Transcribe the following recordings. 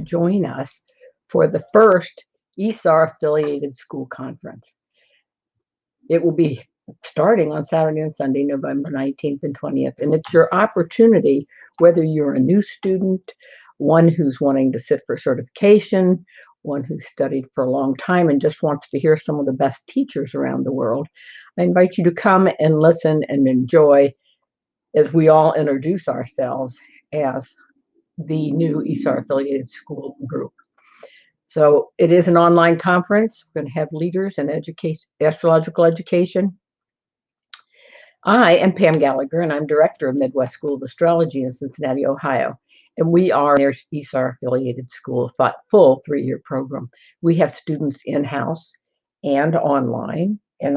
join us for the first ISAR affiliated school conference. It will be starting on Saturday and Sunday, November 19th and 20th. And it's your opportunity, whether you're a new student, one who's wanting to sit for certification, one who's studied for a long time and just wants to hear some of the best teachers around the world. I invite you to come and listen and enjoy as we all introduce ourselves as the new ISAR affiliated school group. So it is an online conference. We're going to have leaders in astrological education. I am Pam Gallagher, and I'm director of Midwest School of Astrology in Cincinnati, Ohio. And we are their ISAR affiliated school, full 3-year program. We have students in-house and online. And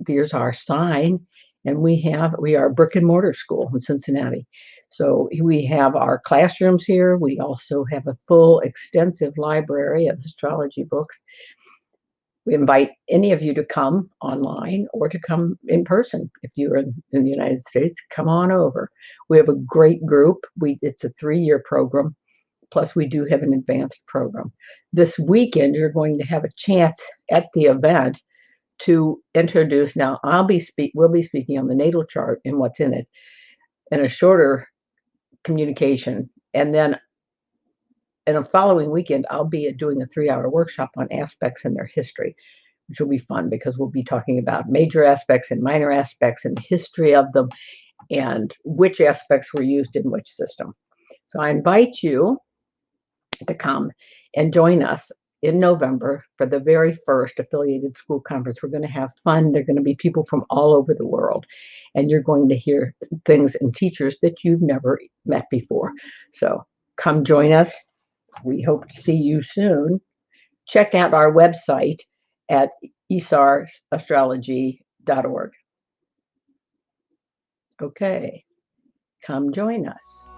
here's our sign. And we are a brick and mortar school in Cincinnati. So we have our classrooms here. We also have a full, extensive library of astrology books. We invite any of you to come online or to come in person. If you're in the United States, come on over. We have a great group. It's a 3-year program. Plus, we do have an advanced program. This weekend, you're going to have a chance at the event to introduce. Now, we'll be speaking on the natal chart and what's in it in a shorter communication. And then in a following weekend, I'll be doing a 3-hour workshop on aspects and their history, which will be fun because we'll be talking about major aspects and minor aspects and the history of them and which aspects were used in which system. So I invite you to come and join us in November for the very first affiliated school conference. We're going to have fun. There are going to be people from all over the world, and you're going to hear things and teachers that you've never met before. So come join us. We hope to see you soon. Check out our website at isarastrology.org. Okay, come join us.